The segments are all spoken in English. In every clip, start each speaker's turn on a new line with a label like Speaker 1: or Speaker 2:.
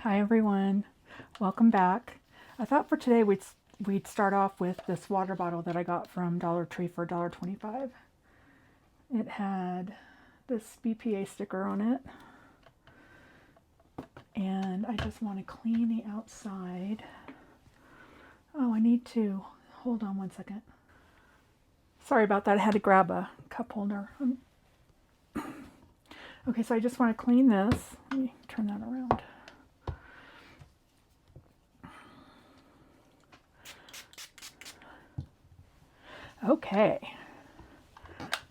Speaker 1: Hi everyone, welcome back. I thought for today we'd start off with this water bottle that I got from Dollar Tree for $1.25. It had this BPA sticker on it, and I just want to clean the outside. Oh, I need to, hold on one second. Sorry about that, I had to grab a cup holder. Okay, so I just want to clean this. Let me turn that around. Okay,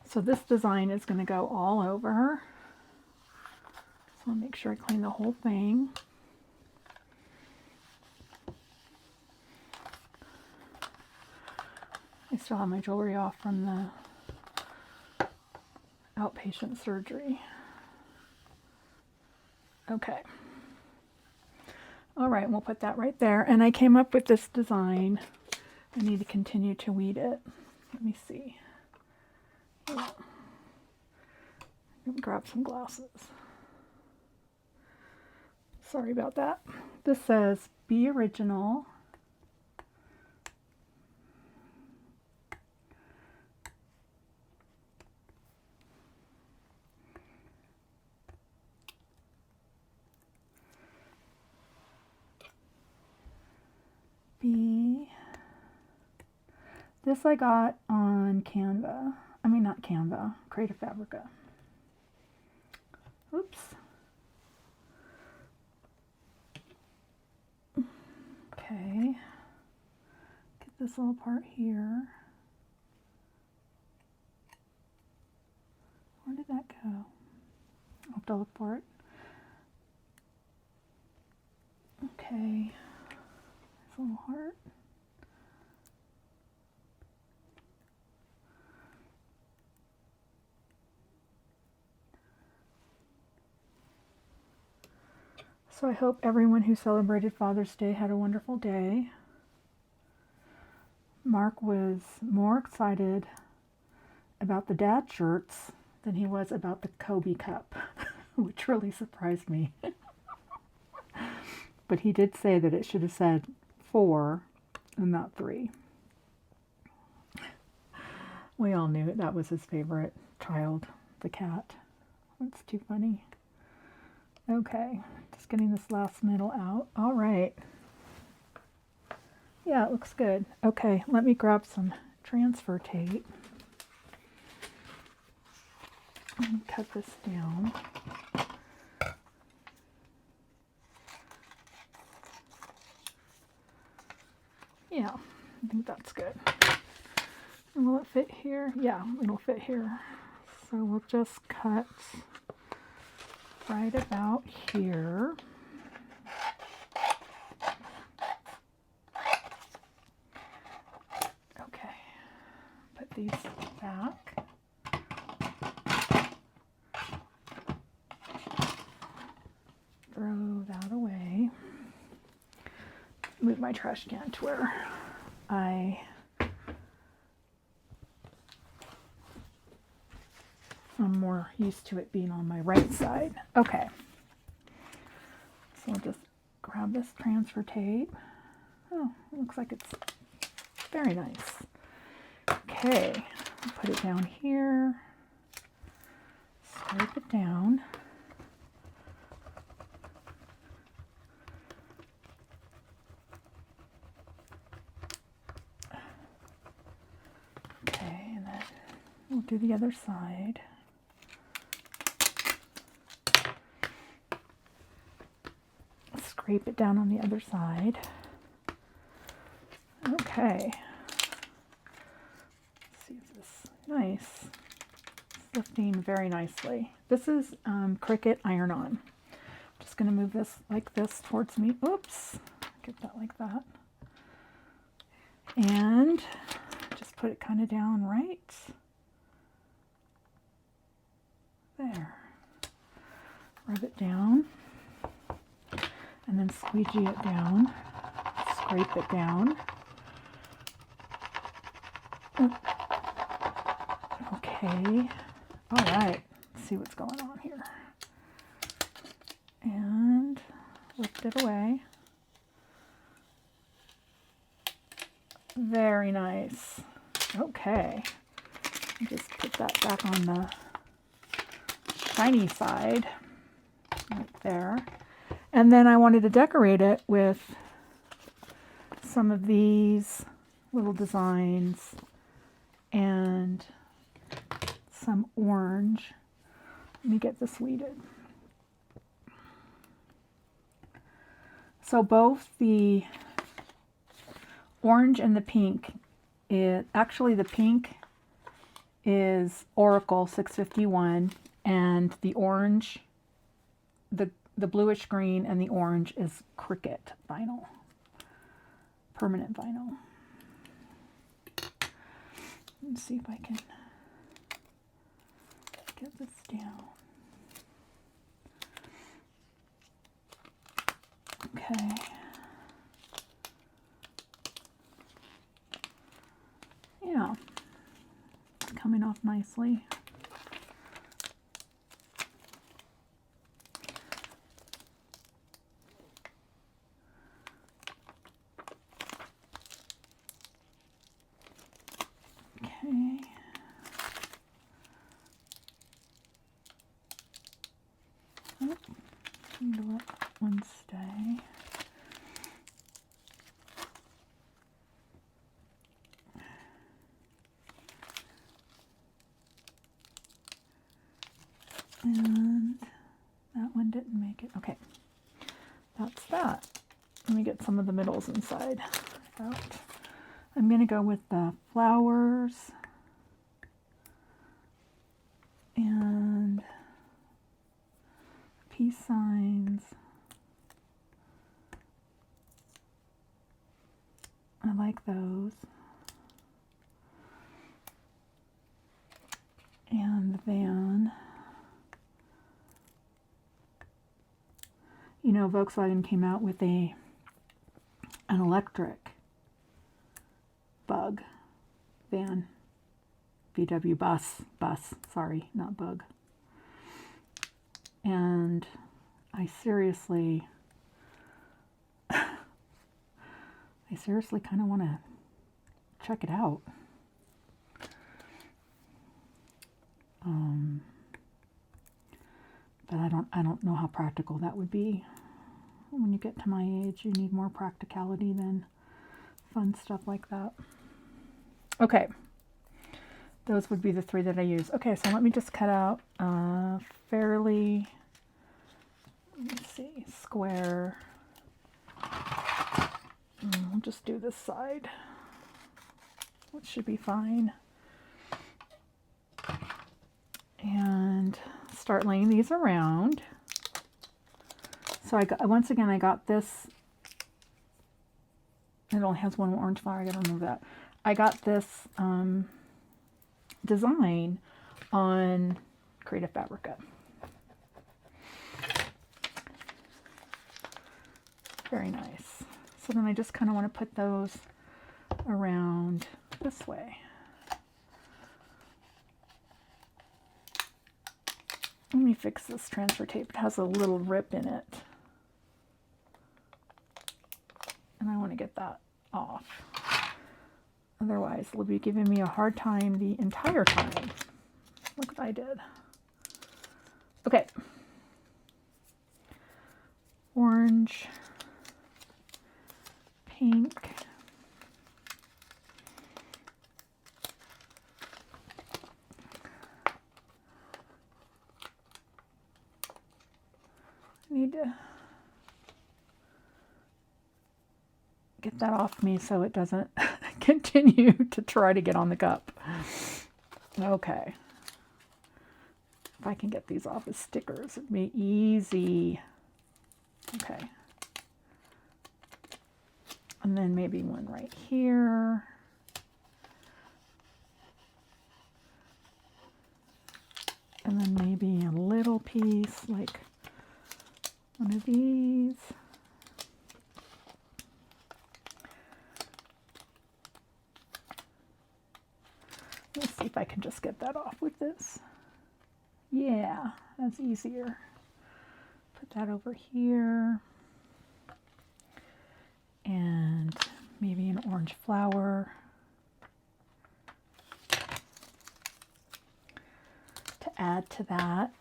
Speaker 1: so this design is going to go all over her. So I'll make sure I clean the whole thing. I still have my jewelry off from the outpatient surgery. Okay. All right, we'll put that right there. And I came up with this design. I need to continue to weed it. Let me see. Let me grab some glasses. Sorry about that. This says, be original. This I got on Canva. I mean, not Canva, Creative Fabrica. Oops. Okay. Get this little part here. Where did that go? I'll have to look for it. Okay. This little heart. So I hope everyone who celebrated Father's Day had a wonderful day. Mark was more excited about the dad shirts than he was about the Kobe cup, which really surprised me. But he did say that it should have said 4 and not 3. We all knew that was his favorite child, the cat. That's too funny. Okay, just getting this last middle out. All right. Yeah, it looks good. Okay, let me grab some transfer tape and cut this down. Yeah, I think that's good. And will it fit here? Yeah, it'll fit here. So we'll just cut right about here. Okay, put these back. Throw that away. Move my trash can to where I'm more used to it being on my right side. Okay. So I'll just grab this transfer tape. Oh, it looks like it's very nice. Okay, I'll put it down here. Scrape it down. Okay, and then we'll do the other side. Scrape it down on the other side. Okay. Let's see if this nice. It's lifting very nicely. This is Cricut iron-on. Just going to move this like this towards me. Oops. Get that like that. And just put it kind of down right there. Rub it down. And then squeegee it down, scrape it down. Okay, all right, let's see what's going on here. And Flipped it away. Very nice. Okay. Just put that back on the shiny side. Right there. And then I wanted to decorate it with some of these little designs and some orange. Let me get this weeded. So both the orange and the pink, actually the pink is Oracle 651 and the orange, the bluish green and the orange is Cricut vinyl, permanent vinyl. Let's see if I can get this down. Okay. Yeah, it's coming off nicely. Okay. Oh, need to let that one stay. And that one didn't make it. Okay, that's that. Let me get some of the middles inside out. I'm going to go with the flowers and peace signs. I like those. And then, you know, Volkswagen came out with an electric bug van. VW bus, sorry, not bug. And I seriously kind of want to check it out. But I don't know how practical that would be. When you get to my age, you need more practicality than fun stuff like that. Okay, those would be the three that I use. Okay, so let me just cut out fairly, let's see, square. I'll just do this side, which should be fine. And start laying these around. So once again, I got this. It only has one orange flower. I gotta remember that. I got this design on Fabrica. Very nice. So then I just kind of want to put those around this way. Let me fix this transfer tape. It has a little rip in it. And I want to get that off. Otherwise, it'll be giving me a hard time the entire time. Look what I did. Okay. Orange. Pink. I need to get that off me so it doesn't continue to try to get on the cup. Okay. If I can get these off as stickers, it'd be easy. Okay. And then maybe one right here. And then maybe a little piece like one of these. Let's see if I can just get that off with this. Yeah, that's easier. Put that over here. orange flower to add to that.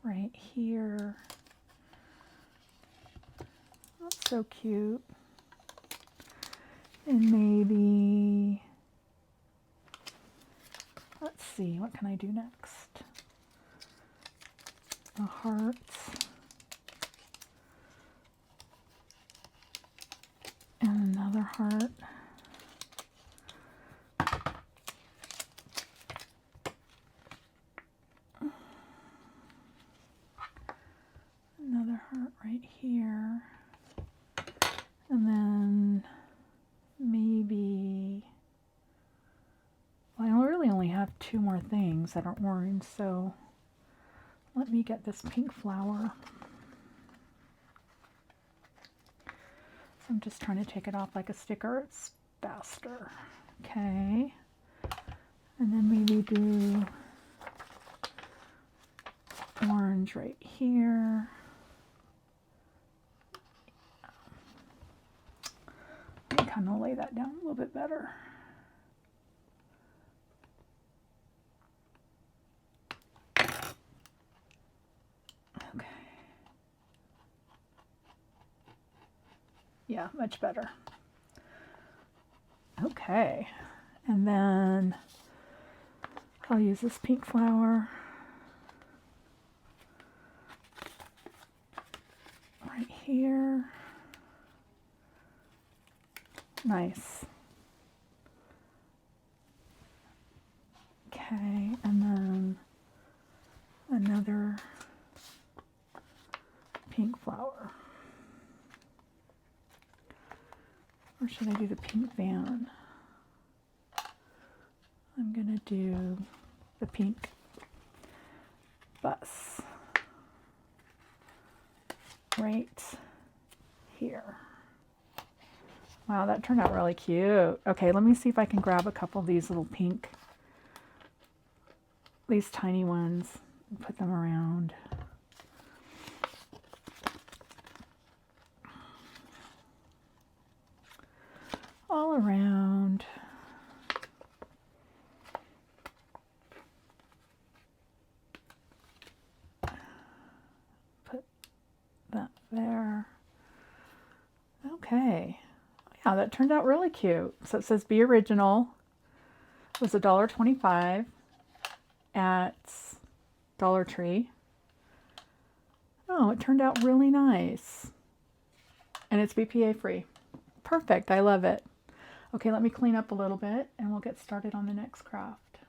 Speaker 1: Right here. That's so cute. And maybe, let's see, what can I do next? A heart. And another heart. Another heart right here. And then maybe, well, I really only have 2 more things that are orange, so let me get this pink flower. So I'm just trying to take it off like a sticker. It's faster. Okay. And then maybe do orange right here. Let me kind of lay that down a little bit better. Okay. Yeah, much better. Okay. And then I'll use this pink flower right here. Nice. Okay, and then another pink flower. Or should I do the pink van? I'm gonna do the pink bus right here. Wow, that turned out really cute. Okay, let me see if I can grab a couple of these little pink, these tiny ones, and put them around. All around. Put that there. Okay. Yeah, that turned out really cute. So it says Be Original. It was $1.25 at Dollar Tree. Oh, it turned out really nice. And it's BPA free. Perfect. I love it. Okay, let me clean up a little bit and we'll get started on the next craft.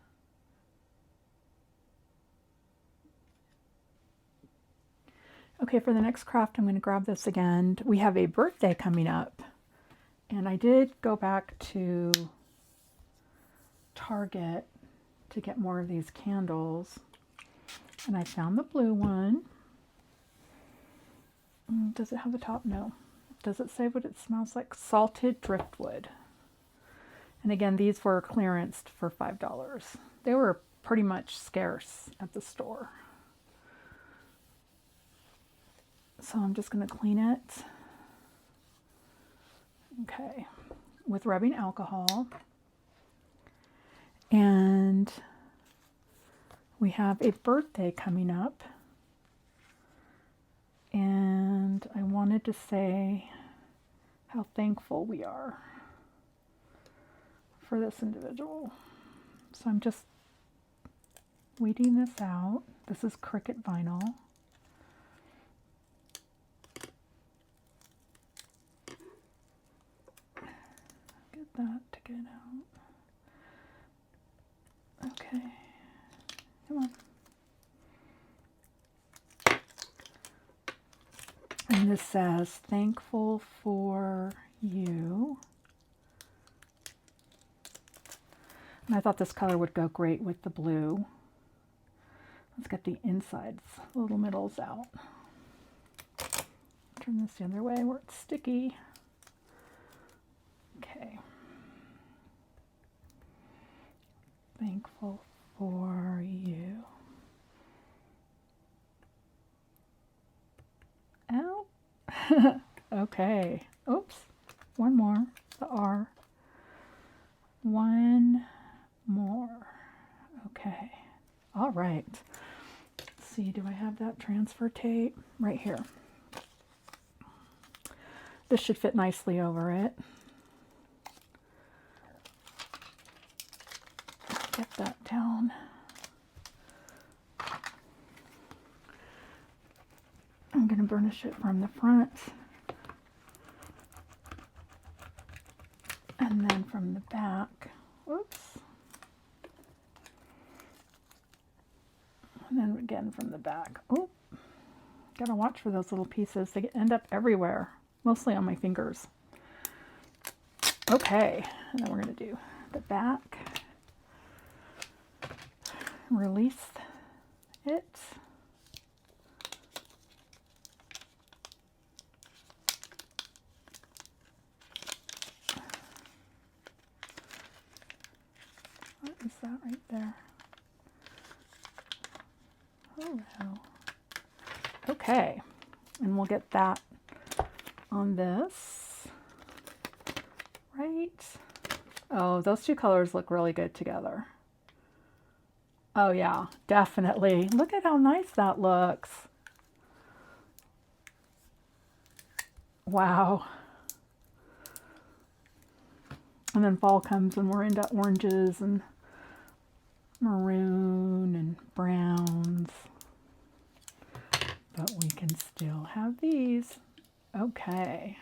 Speaker 1: Okay, for the next craft, I'm going to grab this again. We have a birthday coming up. And I did go back to Target to get more of these candles. And I found the blue one. Does it have a top? No. Does it say what it smells like? Salted driftwood. And again, these were clearanced for $5. They were pretty much scarce at the store. So I'm just going to clean it. Okay, with rubbing alcohol. And we have a birthday coming up. And I wanted to say how thankful we are for this individual. So I'm just weeding this out. This is Cricut vinyl. Get that to get out. Okay. Come on. And this says, thankful for you. And I thought this color would go great with the blue. Let's get the insides, little middles out. Turn this the other way where it's sticky. Okay. Thankful for you. Ow. Okay. Oops. One more. The R. One more. Okay. All right. Let's see, do I have that transfer tape? Right here. This should fit nicely over it. Get that down. I'm going to burnish it from the front and then from the back. Oops. And then again from the back. Oh, gotta watch for those little pieces. They end up everywhere, mostly on my fingers. Okay, and then we're going to do the back. Release it. What is that right there? Hello. Okay, and we'll get that on this. Right. Oh, those two colors look really good together. Oh yeah, definitely. Look at how nice that looks. Wow. And then fall comes and we're into oranges and maroon and browns. But we can still have these. Okay.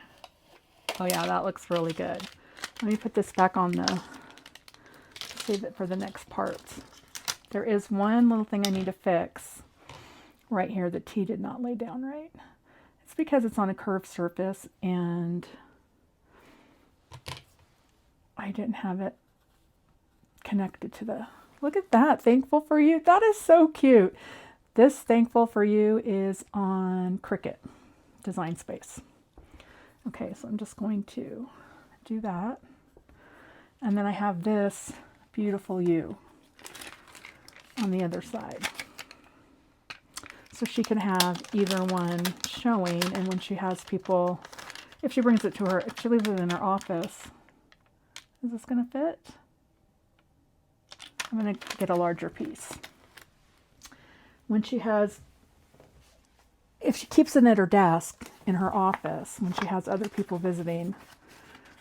Speaker 1: Oh yeah, that looks really good. Let me put this back on the, save it for the next part. There is one little thing I need to fix right here. The T did not lay down right. It's because it's on a curved surface and I didn't have it connected to the, look at that, Thankful for You. That is so cute. This Thankful for You is on Cricut Design Space. Okay, so I'm just going to do that. And then I have this Beautiful You on the other side. So she can have either one showing, and when she has people, if she brings it to her, if she leaves it in her office, is this going to fit? I'm going to get a larger piece. When she has, if she keeps it at her desk in her office, when she has other people visiting,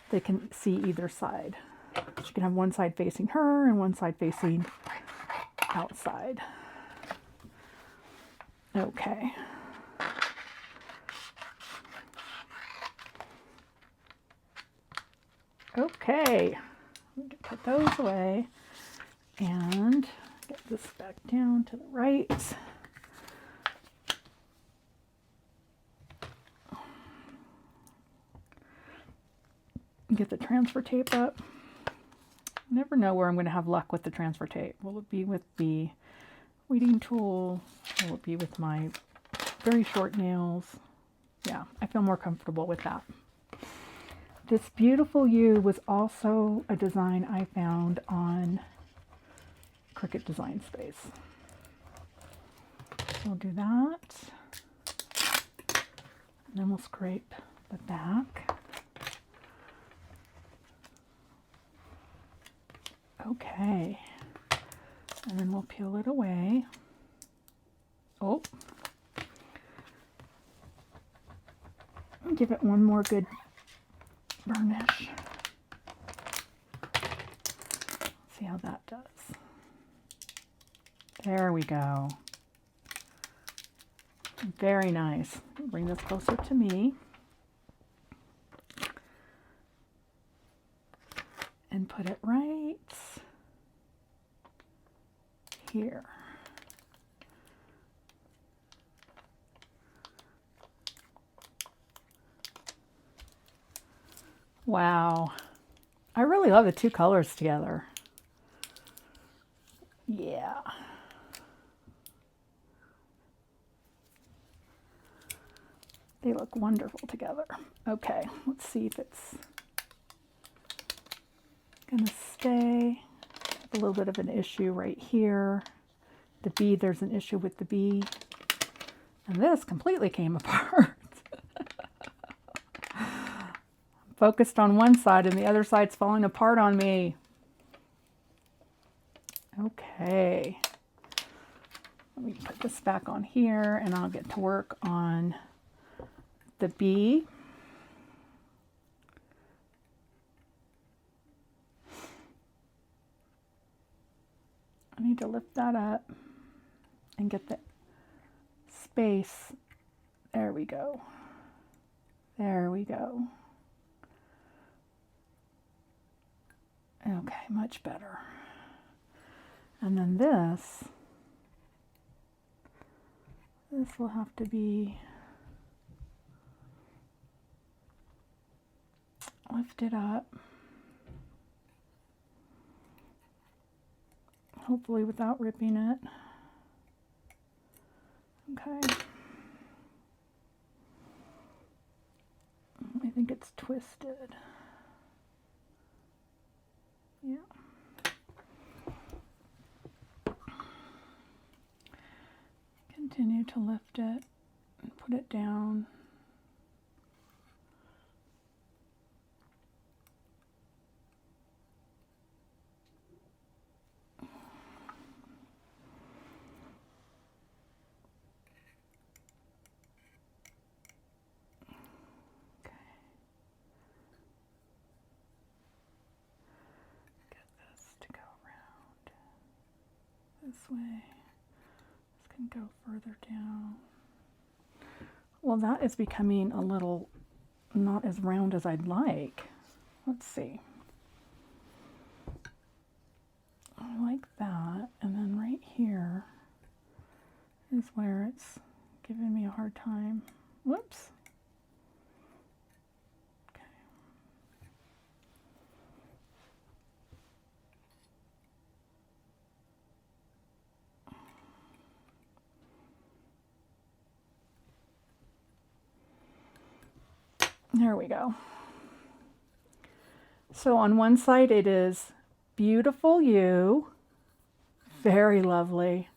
Speaker 1: they can see either side. She can have one side facing her and one side facing outside. Okay. Okay. Put those away and get this back down to the right. Get the transfer tape up. Never know where I'm going to have luck with the transfer tape. Will it be with the weeding tool? Will it be with my very short nails? Yeah, I feel more comfortable with that. This Beautiful You was also a design I found on Cricut Design Space. So we'll do that. And then we'll scrape the back. Okay. And then we'll peel it away. Oh. Give it one more good burnish. See how that does. There we go. Very nice. Bring this closer to me. And put it right here. Wow. I really love the two colors together. Yeah. They look wonderful together. Okay, let's see if it's gonna stay. The little bit of an issue right here. The B, there's an issue with the B. And this completely came apart. Focused on one side and the other side's falling apart on me. Okay. Let me put this back on here and I'll get to work on the B. I need to lift that up and get the space. There we go. There we go. Okay, much better. And then this will have to be lifted up. Hopefully without ripping it. Okay. I think it's twisted. Yeah. Continue to lift it and put it down. This way. This can go further down. Well, that is becoming a little not as round as I'd like. Let's see. I like that. And then right here is where it's giving me a hard time. Whoops. There we go. So on one side it is beautiful you, very lovely.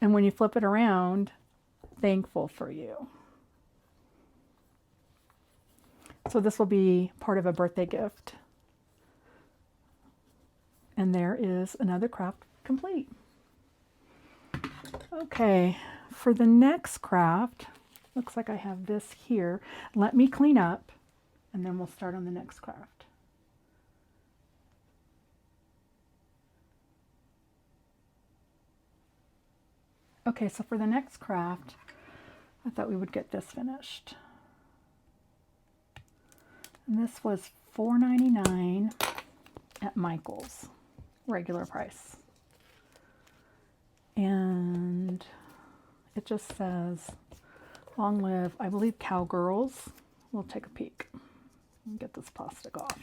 Speaker 1: And when you flip it around, thankful for you. So this will be part of a birthday gift. And there is another craft complete. Okay, for the next craft, looks like I have this here. Let me clean up and then we'll start on the next craft. Okay, so for the next craft, I thought we would get this finished. And this was $4.99 at Michael's, regular price. And it just says, long live, I believe, Cowgirls. We'll take a peek and get this plastic off.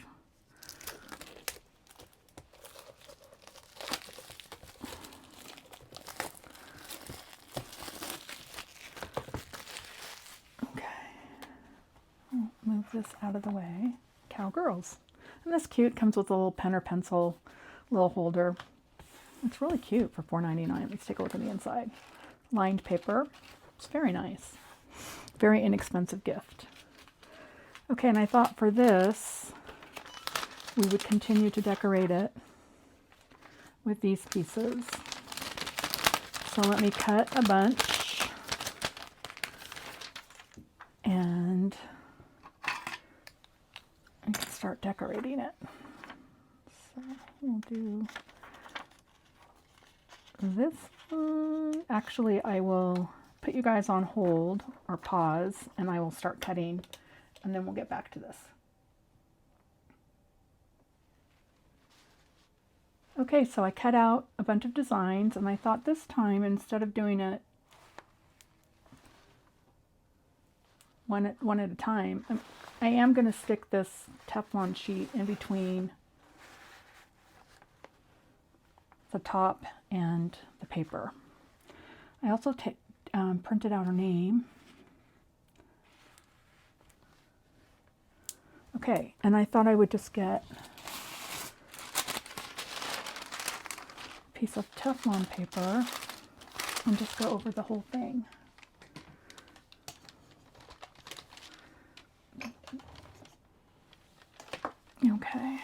Speaker 1: Okay. I'll move this out of the way. Cowgirls. And this cute, comes with a little pen or pencil, little holder. It's really cute for $4.99. Let's take a look at the inside. Lined paper. It's very nice. Very inexpensive gift. Okay, and I thought for this, we would continue to decorate it with these pieces. So let me cut a bunch and I can start decorating it. So we'll do this one. Actually, I will put you guys on hold or pause and I will start cutting and then we'll get back to this. Okay, so I cut out a bunch of designs and I thought this time, instead of doing it one at a time, I am going to stick this Teflon sheet in between the top and the paper. I also printed out her name. Okay, and I thought I would just get piece of Teflon paper and just go over the whole thing. Okay.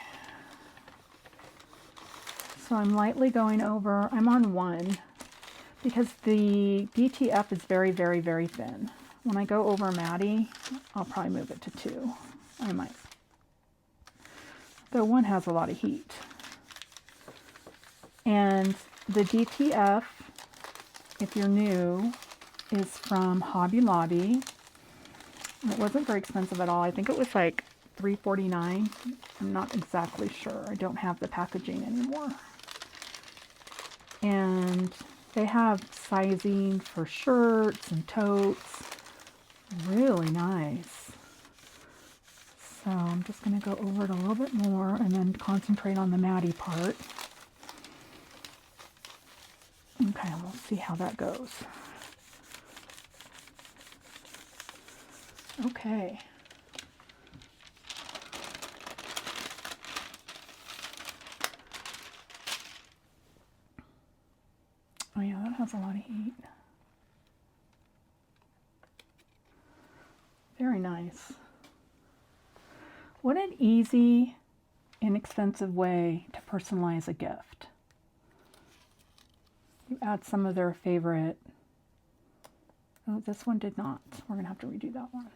Speaker 1: So I'm lightly going over, I'm on 1 because the DTF is very, very, very thin. When I go over Maddie, I'll probably move it to 2. I might. Though 1 has a lot of heat. And the DTF, if you're new, is from Hobby Lobby. It wasn't very expensive at all. I think it was like $3.49. I'm not exactly sure. I don't have the packaging anymore. And they have sizing for shirts and totes. Really nice. So I'm just going to go over it a little bit more and then concentrate on the Maddie part. Okay, we'll see how that goes. Okay. Oh yeah, that has a lot of heat. Very nice. What an easy, inexpensive way to personalize a gift. You add some of their favorite. Oh, this one did not. We're going to have to redo that one.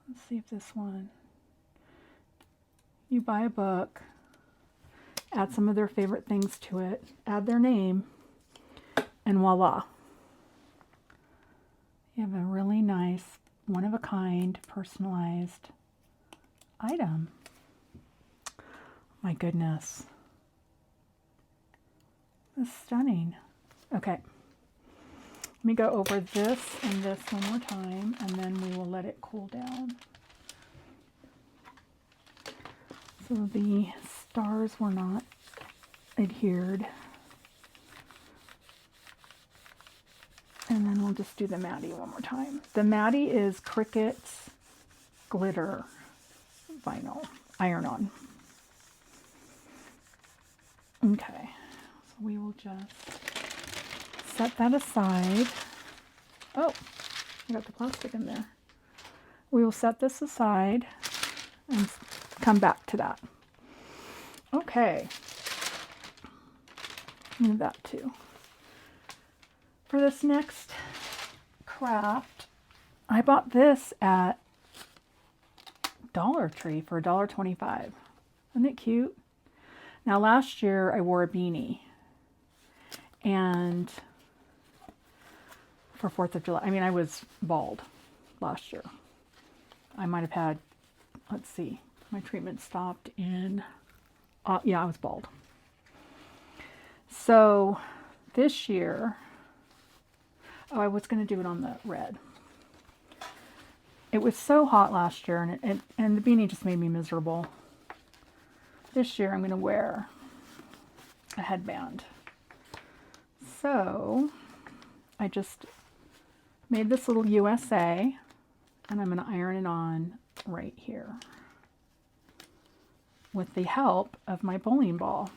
Speaker 1: Let's see if this one. You buy a book, add some of their favorite things to it, add their name, and voila. You have a really nice, one-of-a-kind, personalized item. My goodness. That's stunning. Okay. Let me go over this and this one more time, and then we will let it cool down. So the stars were not adhered. And then we'll just do the Maddie one more time. The Maddie is Cricut's glitter vinyl, iron-on. Okay, so we will just set that aside. Oh, I got the plastic in there. We will set this aside and come back to that. Okay, move that too. For this next craft, I bought this at Dollar Tree for $1.25. Isn't it cute? Now last year I wore a beanie, and for 4th of July, I mean, I was bald last year. I might have had, let's see, my treatment stopped in, yeah, I was bald. So this year, oh, I was going to do it on the red. It was so hot last year, and the beanie just made me miserable. This year I'm going to wear a headband. So I just made this little USA, and I'm going to iron it on right here with the help of my bowling ball.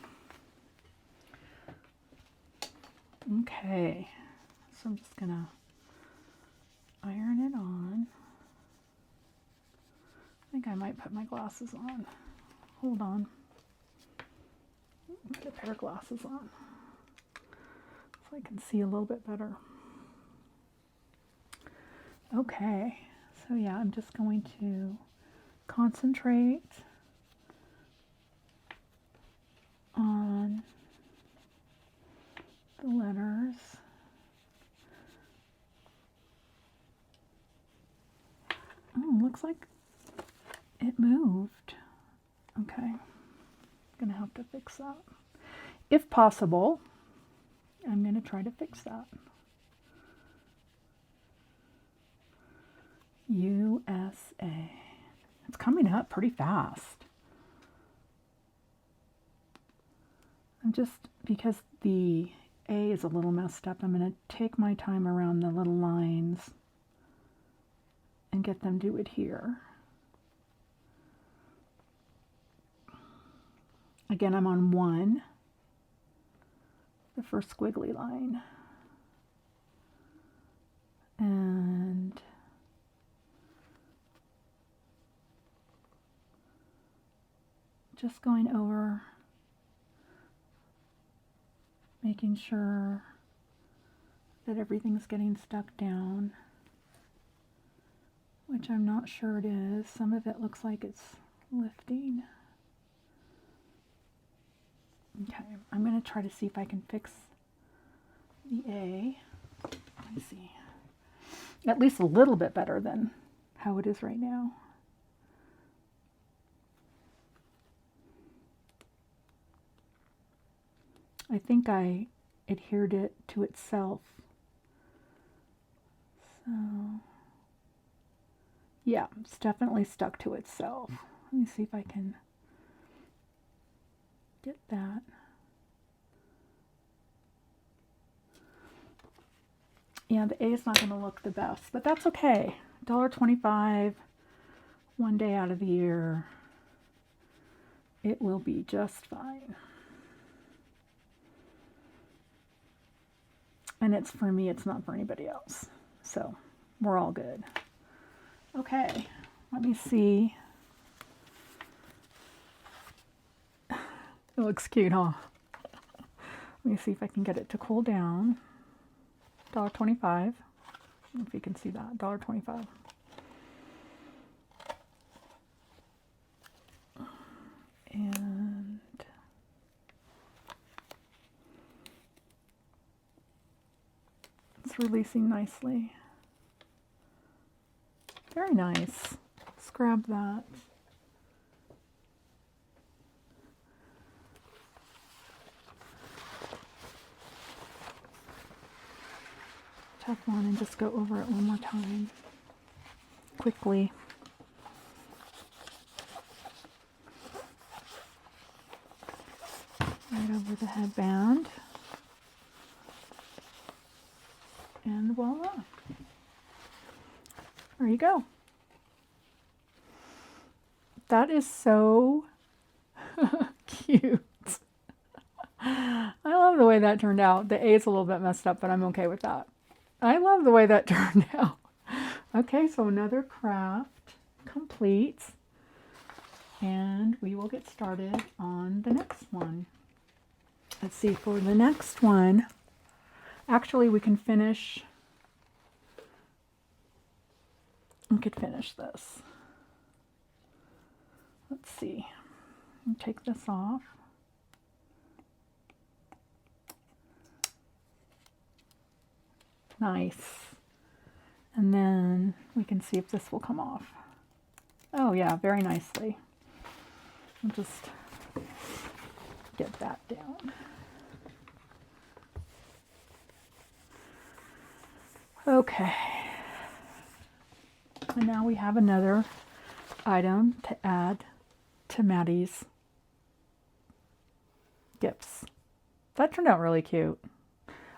Speaker 1: Okay, so I'm just going to iron it on. I think I might put my glasses on. Hold on. Put a pair of glasses on so I can see a little bit better. Okay, so yeah, I'm just going to concentrate on the letters. Oh, looks like it moved. Okay, gonna have to fix that. If possible, I'm gonna try to fix that. USA. It's coming up pretty fast. I'm just, because the A is a little messed up, I'm gonna take my time around the little lines and get them to adhere. Again, I'm on 1. the first squiggly line. And just going over, making sure that everything's getting stuck down, which I'm not sure it is. Some of it looks like it's lifting. Okay, I'm going to try to see if I can fix the A. Let me see. At least a little bit better than how it is right now. I think I adhered it to itself. So, yeah, it's definitely stuck to itself. Let me see if I can get that. Yeah, the A is not going to look the best, but that's okay. $1.25, one day out of the year. It will be just fine. And it's for me, it's not for anybody else. So we're all good. Okay, let me see. It looks cute, huh? Let me see if I can get it to cool down. $1.25. I don't know if you can see that. $1.25. And it's releasing nicely. Very nice. Let's grab that. Teflon and just go over it one more time. Quickly. Right over the headband. And voila. There you go. That is so cute. I love the way that turned out. The A is a little bit messed up, but I'm okay with that. I love the way that turned out. Okay, so another craft complete. And we will get started on the next one. Let's see, for the next one, actually we can finish, we could finish this. Let's see, I'll take this off. Nice. And then we can see if this will come off. Oh yeah, very nicely. I'll just get that down. Okay. And now we have another item to add to Maddie's gifts. That turned out really cute.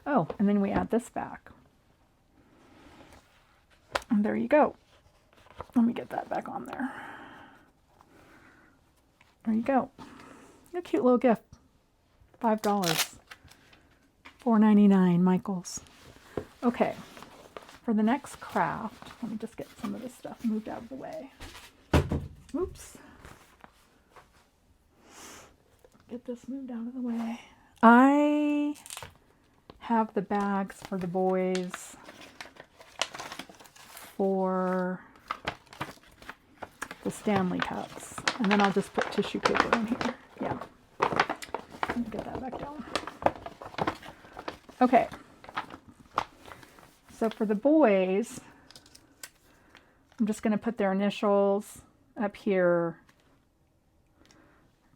Speaker 1: Oh, and then we add this back. And there you go. Let me get that back on there. There you go. A cute little gift. $5. $4.99, Michael's. Okay. For the next craft, let me just get some of this stuff moved out of the way. Oops. Get this moved out of the way. I have the bags for the boys for the Stanley cups. And then I'll just put tissue paper in here. Yeah. Let me get that back down. Okay. So for the boys, I'm just going to put their initials up here,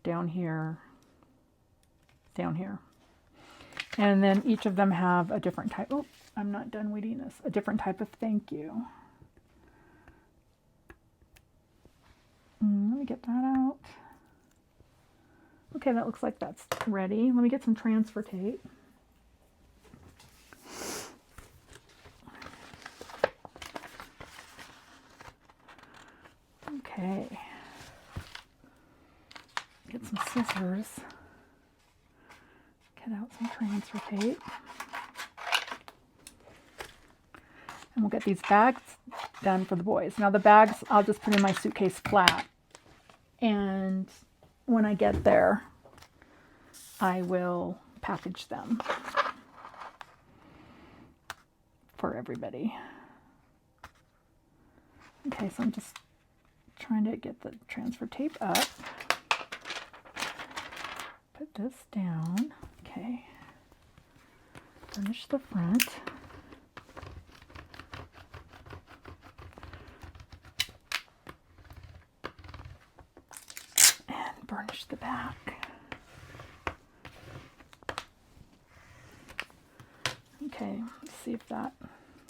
Speaker 1: down here, down here. And then each of them have a different type. Oh, I'm not done reading this. A different type of thank you. Let me get that out. Okay, that looks like that's ready. Let me get some transfer tape. Okay. Get some scissors. Get out some transfer tape. And we'll get these bags done for the boys. Now the bags, I'll just put in my suitcase flat. And when I get there, I will package them for everybody. Okay, so I'm just trying to get the transfer tape up. Put this down. Okay. Finish the front. And burnish the back. Okay, let's see if that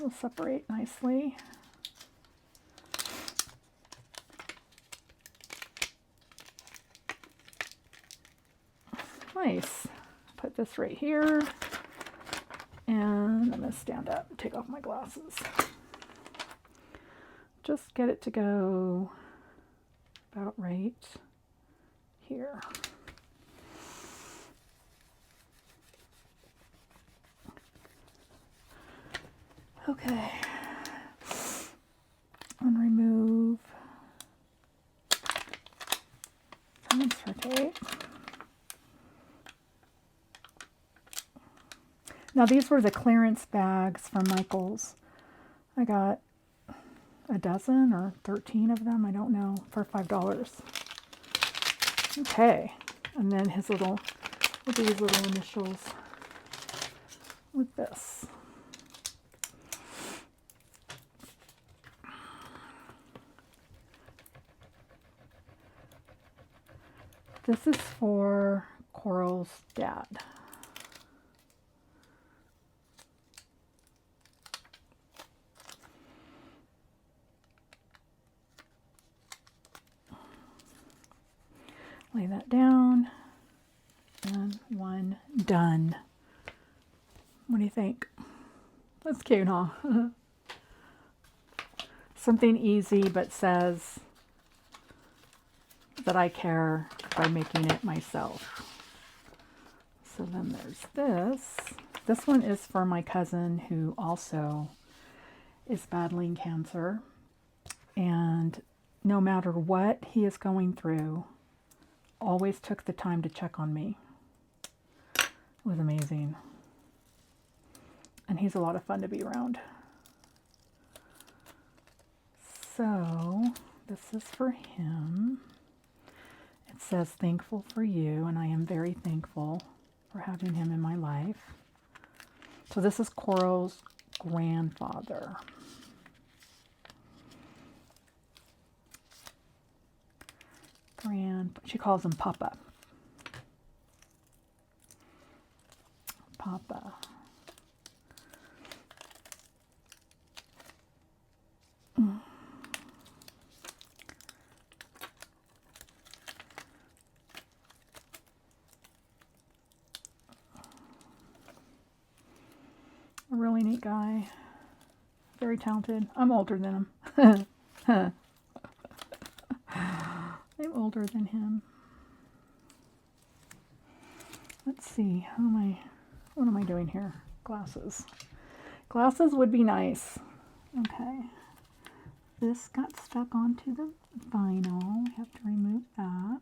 Speaker 1: will separate nicely. Nice. Put this right here, and I'm going to stand up and take off my glasses. Just get it to go about right here. Okay. And remove transfer tape. Now these were the clearance bags from Michael's. I got a dozen or 13 of them, I don't know, for $5. Okay, and then his little, with these little initials with this. This is for Coral's dad. Lay that down, and one done. What do you think? That's cute, huh? Something easy, but says that I care by making it myself. So then there's this. This one is for my cousin who also is battling cancer. And no matter what he is going through, always took the time to check on me. It was amazing. And he's a lot of fun to be around. So this is for him. It says, "Thankful for you," and I am very thankful for having him in my life. So this is Coral's grandfather. She calls him Papa. Papa. A really neat guy. Very talented. I'm older than him. I'm older than him. Let's see. What am I doing here? Glasses. Glasses would be nice. Okay. This got stuck onto the vinyl. We have to remove that.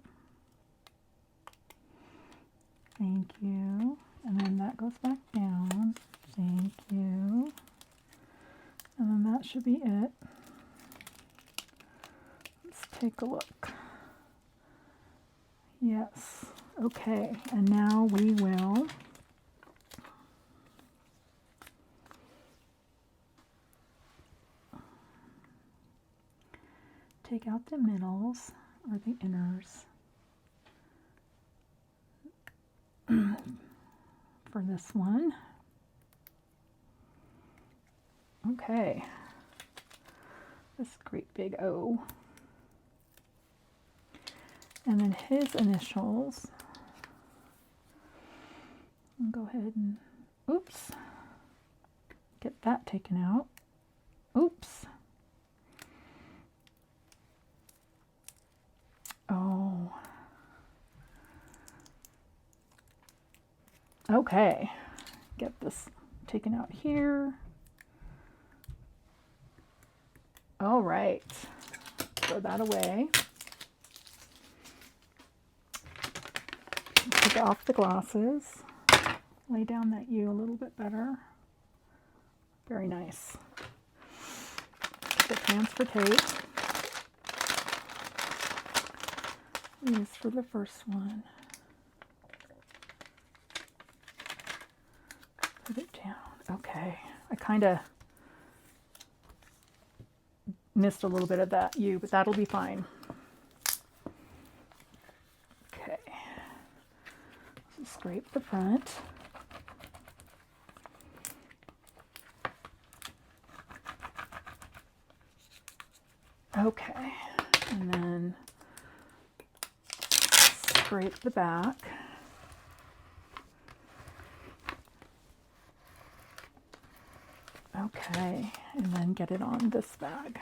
Speaker 1: Thank you. And then that goes back down. Thank you. And then that should be it. Let's take a look. Yes. Okay. And now we will take out the middles or the inners for this one. Okay. This great big O. And then his initials. I'll go ahead and, oops, get that taken out. Oops. Oh. Okay, get this taken out here. All right, throw that away. Take off the glosses. Lay down that U a little bit better. Very nice. The transfer tape. Use for the first one. Put it down. Okay. I kind of missed a little bit of that U, but that'll be fine. Okay. So scrape the front. Okay. And then scrape the back. Okay, and then get it on this bag.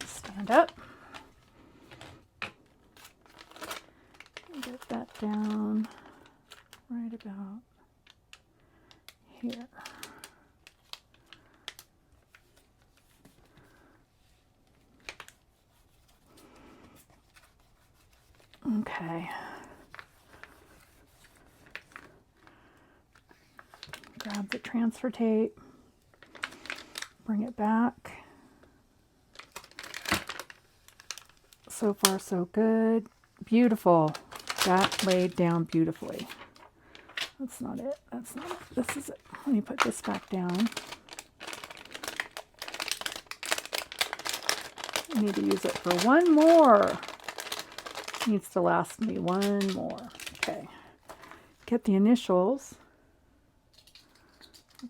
Speaker 1: Stand up. Get that down right about here. Okay. Grab the transfer tape, bring it back. So far, so good. Beautiful. That laid down beautifully. That's not it. That's not it. This is it. Let me put this back down. I need to use it for one more. Needs to last me one more. Okay. Get the initials.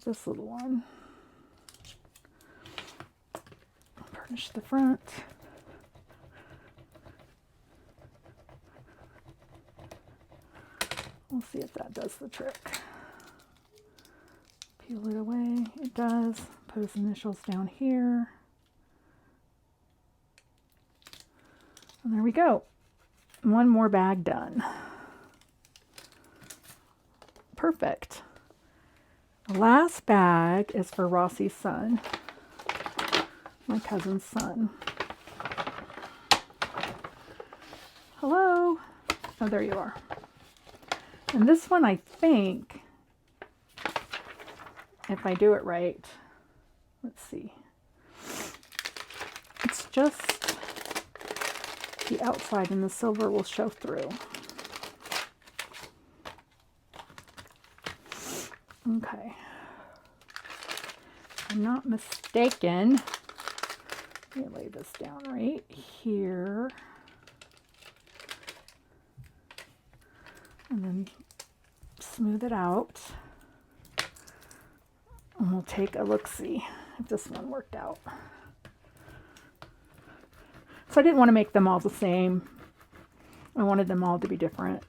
Speaker 1: This little one. Burnish the front. We'll see if that does the trick. Peel it away. It does. Put his initials down here. And there we go. One more bag done. Perfect. The last bag is for Rossi's son, my cousin's son. Hello. Oh, there you are. And this one, I think, if I do it right, let's see. It's just the outside and the silver will show through. Okay. If I'm not mistaken, let me lay this down right here. And then smooth it out. And we'll take a look-see if this one worked out. So I didn't want to make them all the same. I wanted them all to be different.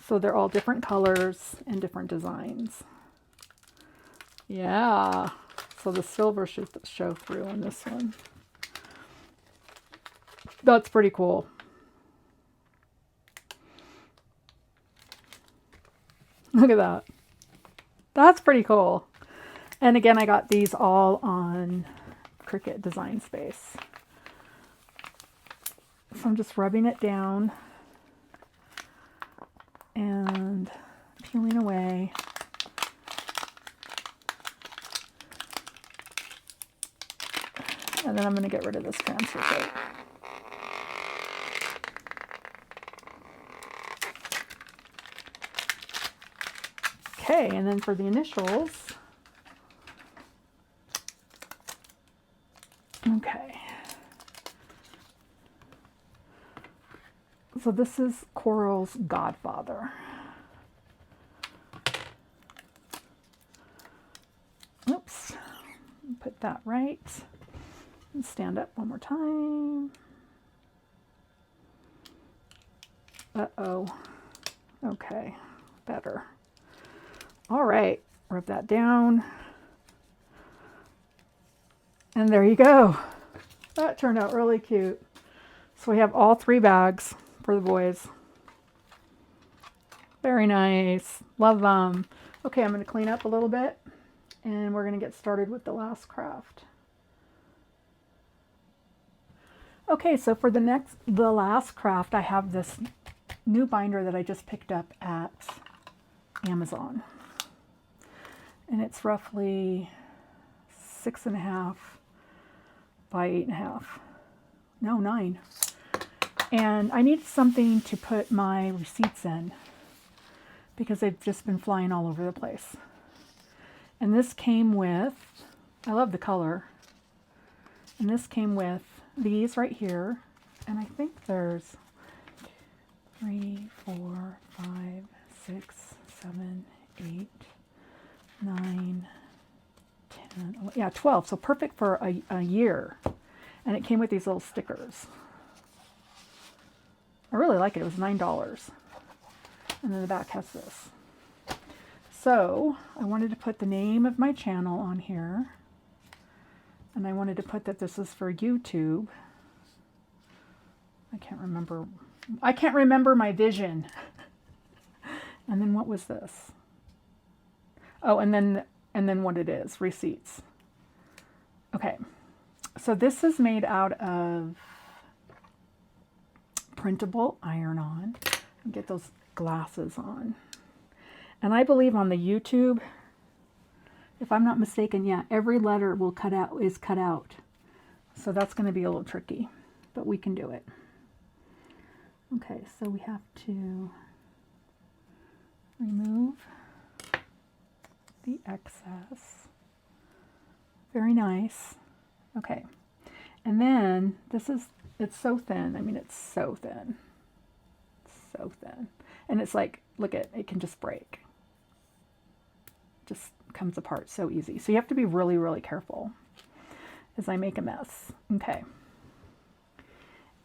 Speaker 1: So they're all different colors and different designs. Yeah. So the silver should show through on this one. That's pretty cool. Look at that. That's pretty cool. And again, I got these all on Cricut Design Space. So I'm just rubbing it down and peeling away. And then I'm going to get rid of this transfer tape. Okay, and then for the initials, okay. So this is Coral's godfather. Oops, put that right. And stand up one more time. Uh-oh. Okay, better. All right, rub that down. And there you go. That turned out really cute. So we have all 3 bags for the boys. Very nice. Love them. Okay, I'm going to clean up a little bit and we're going to get started with the last craft. Okay, so for the last craft, I have this new binder that I just picked up at Amazon. And it's roughly 6.5 by 8.5. No, 9. And I need something to put my receipts in because they've just been flying all over the place. And this came with, I love the color, and this came with these right here, and I think there's 3, 4, 5, 6, 7, 8, 9, 10, yeah, 12, so perfect for a year. And it came with these little stickers. I really like it. It was $9. And then the back has this. So I wanted to put the name of my channel on here. And I wanted to put that this is for YouTube. I can't remember my vision. And then what was this? Oh, and then what it is, receipts. Okay. So this is made out of printable iron-on. Get those glasses on. And I believe on the YouTube, if I'm not mistaken, yeah, every letter is cut out. So that's going to be a little tricky, but we can do it. Okay, so we have to remove the excess. Very nice. Okay, and then it's so thin. I mean, it's so thin. So thin. And it's like, look at it can just break. Just comes apart so easy. So you have to be really, really careful as I make a mess. Okay.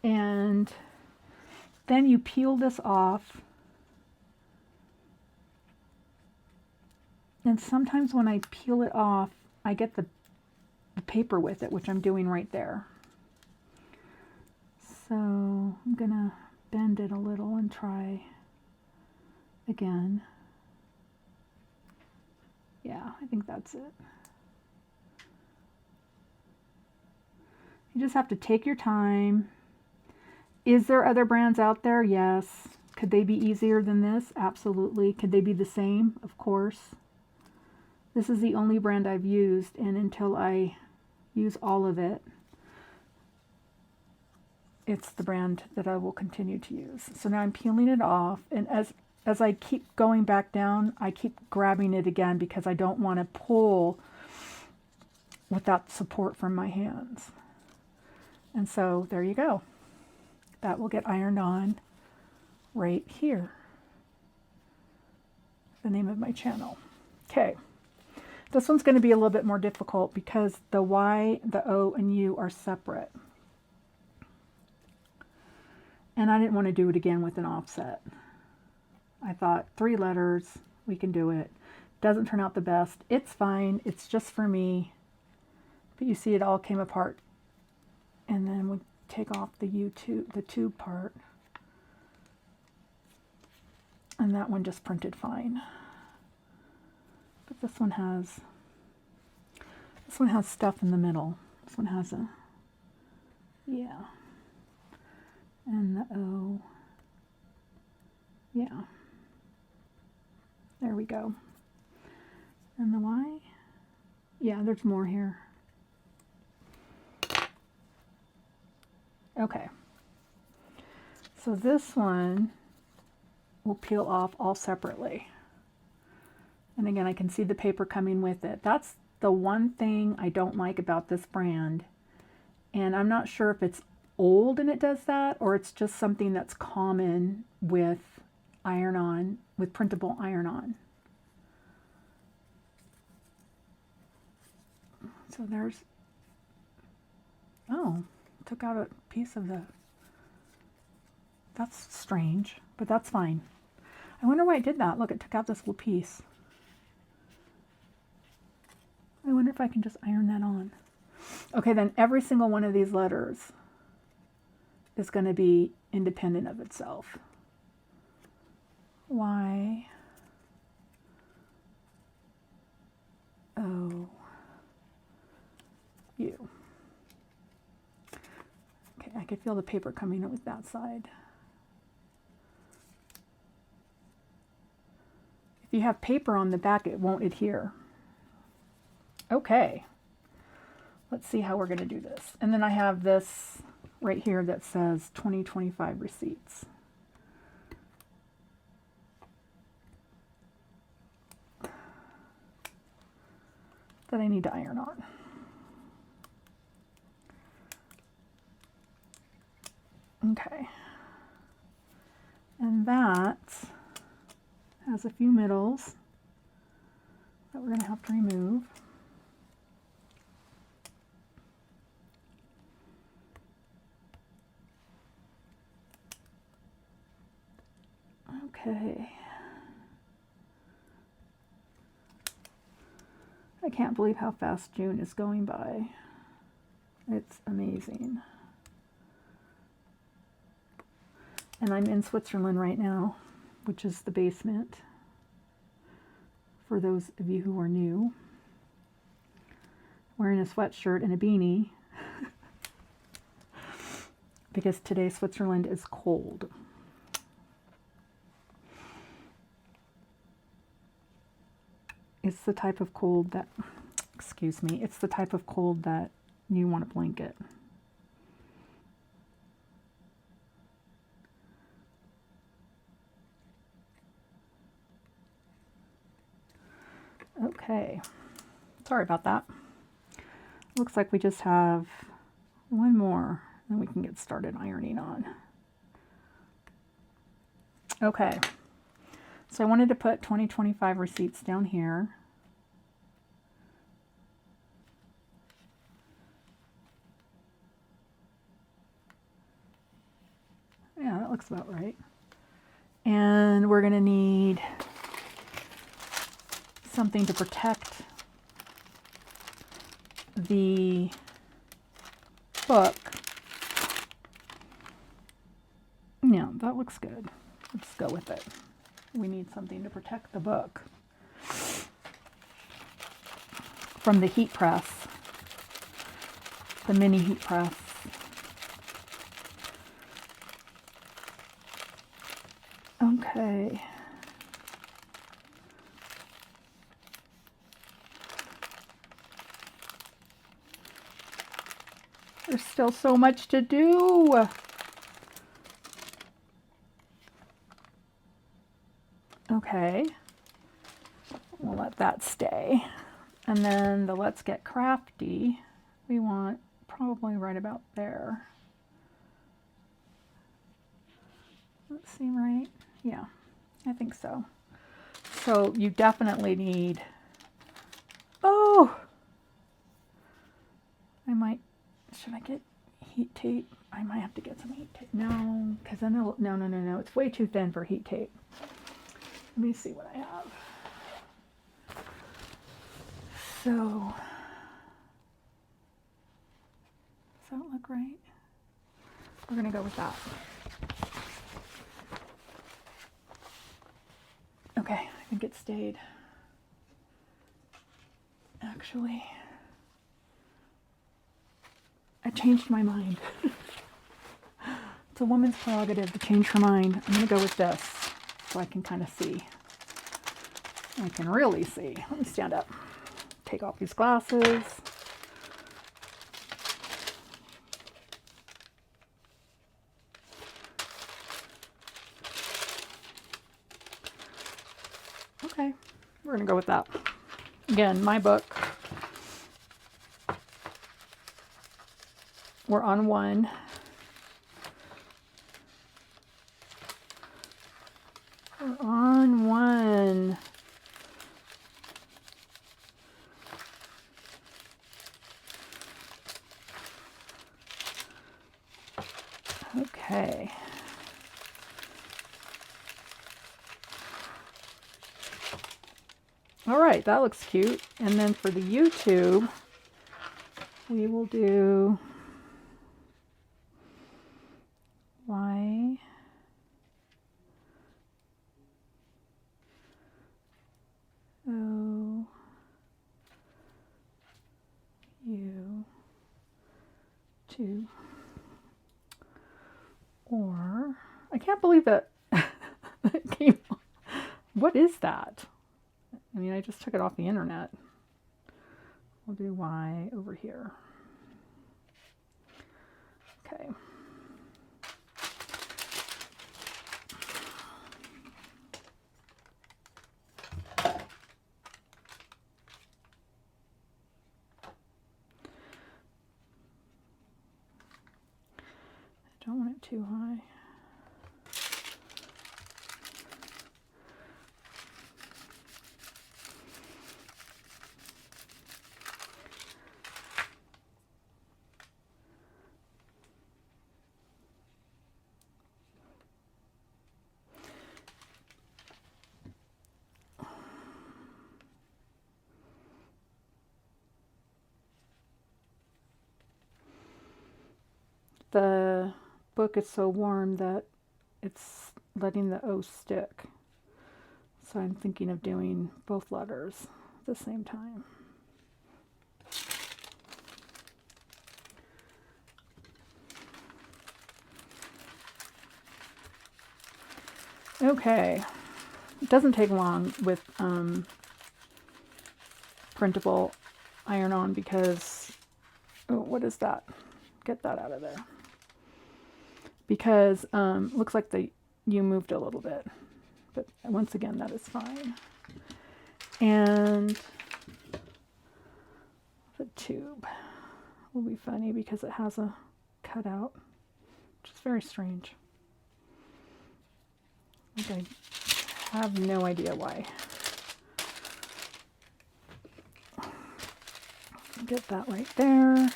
Speaker 1: And then you peel this off. And sometimes when I peel it off, I get the paper with it, which I'm doing right there. So I'm gonna bend it a little and try again. Yeah, I think that's it. You just have to take your time. Is there other brands out there? Yes. Could they be easier than this? Absolutely. Could they be the same? Of course. This is the only brand I've used, and until I use all of it, it's the brand that I will continue to use. So now I'm peeling it off, and as I keep going back down, I keep grabbing it again because I don't want to pull without support from my hands. And so there you go. That will get ironed on right here. The name of my channel. Okay. This one's going to be a little bit more difficult because the Y, the O, and U are separate. And I didn't want to do it again with an offset. I thought 3 letters, we can do it. Doesn't turn out the best. It's fine. It's just for me. But you see it all came apart. And then we take off the the tube part. And that one just printed fine. But this one has stuff in the middle. This one has a, yeah. And the O, yeah. There we go. And the Y, yeah, there's more here. Okay. So this one will peel off all separately. And again, I can see the paper coming with it. That's the one thing I don't like about this brand. And I'm not sure if it's old and it does that, or it's just something that's common with iron-on, with printable iron-on. So there's, oh, took out a piece of the, that's strange, but that's fine. I wonder why it did that. Look, it took out this little piece. I wonder if I can just iron that on. Okay, then every single one of these letters is going to be independent of itself. Y, O, U. Okay, I could feel the paper coming out with that side. If you have paper on the back, it won't adhere. Okay, let's see how we're going to do this. And then I have this right here that says 2025 receipts. That I need to iron on. Okay. And that has a few middles that we're going to have to remove. Okay. I can't believe how fast June is going by. It's amazing. And I'm in Switzerland right now, which is the basement, for those of you who are new. Wearing a sweatshirt and a beanie, because today Switzerland is cold. It's the type of cold that, excuse me, it's the type of cold that you want a blanket. Okay, sorry about that. Looks like we just have one more, and we can get started ironing on. Okay, so I wanted to put 2025 receipts down here. Yeah, that looks about right. And we're going to need something to protect the book. Yeah, that looks good. Let's go with it. We need something to protect the book from the heat press, the mini heat press. Okay. There's still so much to do. Okay, we'll let that stay. And then the Let's Get Crafty, we want probably right about there. Does that seem right? Yeah, I think so. So you definitely need, oh, I might, should I get heat tape? I might have to get some heat tape. No, because then it'll, no, it's way too thin for heat tape. Let me see what I have. So, does that look right? We're going to go with that. Okay, I think it stayed. Actually, I changed my mind. It's a woman's prerogative to change her mind. I'm going to go with this so I can kind of see. I can really see. Let me stand up. Take off these glasses. Okay, we're going to go with that. Again, my book. We're on one. We're on one. Okay. All right, that looks cute. And then for the YouTube, we will do Y O U 2, or I can't believe that it came. What is that? I mean, I just took it off the internet. We'll do Y over here. Okay. I don't want it too high. The book is so warm that it's letting the O stick. So I'm thinking of doing both letters at the same time. Okay, it doesn't take long with printable iron-on because, oh, what is that? Get that out of there. Because looks like you moved a little bit, but once again, that is fine. And the tube will be funny because it has a cutout, which is very strange. Like I have no idea why. Get that right there.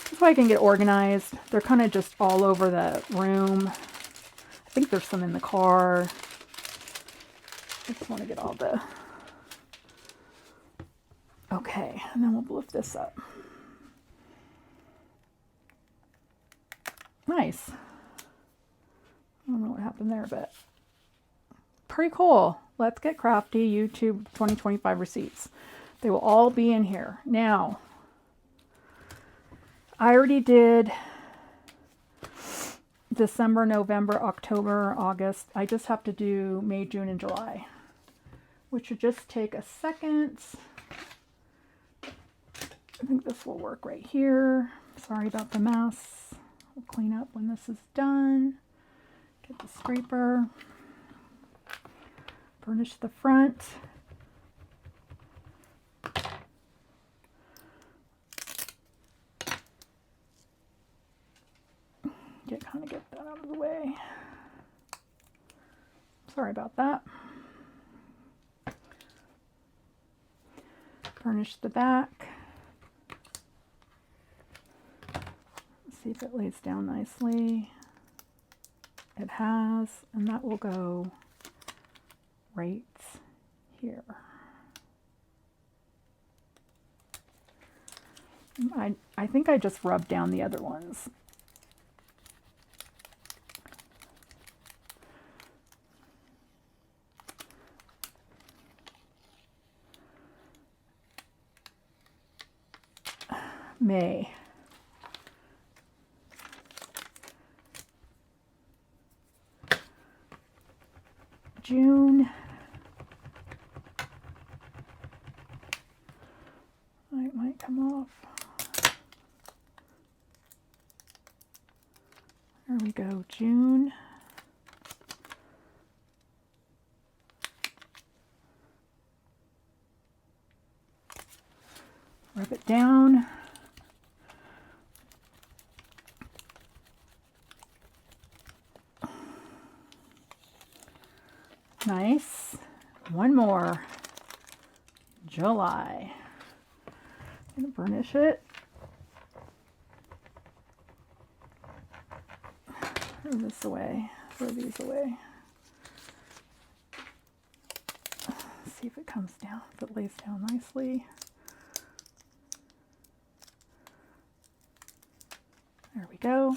Speaker 1: That's why I can get organized. They're kind of just all over the room. I think there's some in the car. I just want to get all the... Okay, and then we'll lift this up. Nice. I don't know what happened there, but pretty cool. Let's get crafty. YouTube 2025 receipts. They will all be in here. Now, I already did December, November, October, August. I just have to do May, June, and July, which should just take a second. I think this will work right here. Sorry about the mess. We'll clean up when this is done. Get the scraper. Burnish the front. Kind of get that out of the way. Sorry about that. Burnish the back. See if it lays down nicely. It has, and that will go right here. I think I just rubbed down the other ones. May. June. It might come off. There we go, June. Rub it down. Nice. One more. July. I'm going to burnish it. Throw this away. Throw these away. See if it comes down, if it lays down nicely. There we go.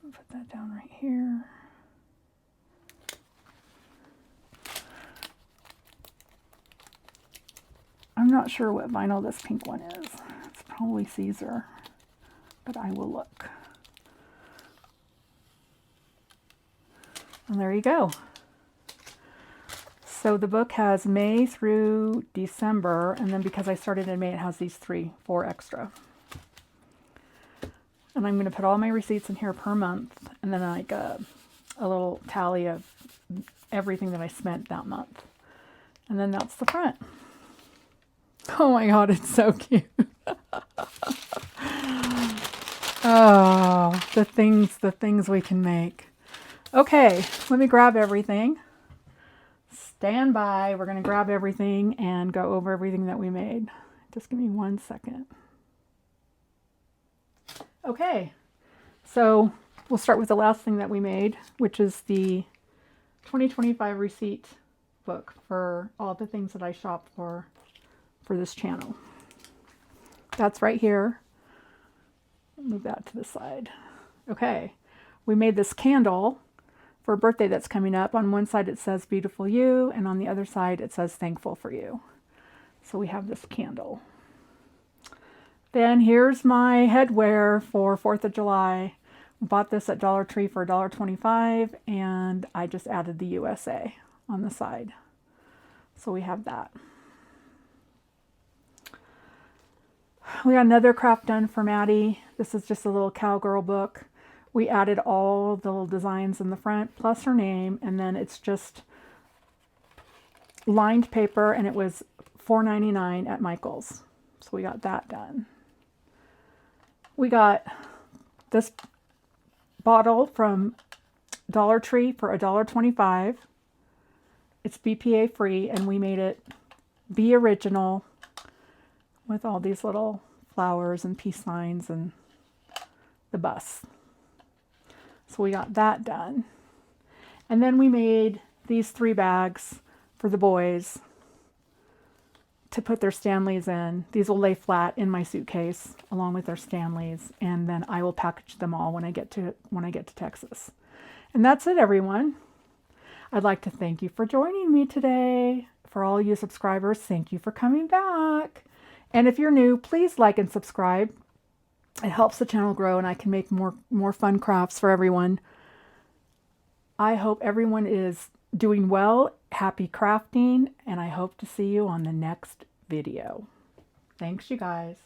Speaker 1: I'll put that down right here. I'm not sure what vinyl this pink one is. It's probably Siser, but I will look. And there you go. So the book has May through December, and then because I started in May, it has these 4 extra. And I'm going to put all my receipts in here per month, and then like a little tally of everything that I spent that month. And then that's the front. Oh my God, it's so cute. Oh, the things we can make. Okay, let me grab everything. Stand by. We're going to grab everything and go over everything that we made. Just give me 1 second. Okay, so we'll start with the last thing that we made, which is the 2025 receipt book for all the things that I shop for this channel. That's right here. Move that to the side. Okay, we made this candle for a birthday that's coming up. On one side it says beautiful you, and on the other side it says thankful for you. So we have this candle. Then here's my headwear for 4th of July. I bought this at Dollar Tree for $1.25, and I just added the USA on the side. So we have that. We got another craft done for Maddie. This is just a little Cowgirl book. We added all the little designs in the front, plus her name, and then it's just lined paper, and it was $4.99 at Michael's. So we got that done. We got this bottle from Dollar Tree for $1.25. It's BPA free, and we made it Be Original with all these little flowers and peace signs and the bus. So we got that done. And then we made these 3 bags for the boys to put their Stanleys in. These will lay flat in my suitcase along with their Stanleys, and then I will package them all when I get to Texas. And that's it, everyone. I'd like to thank you for joining me today. For all you subscribers, thank you for coming back. And if you're new, please like and subscribe. It helps the channel grow, and I can make more fun crafts for everyone. I hope everyone is doing well, happy crafting, and I hope to see you on the next video. Thanks, you guys.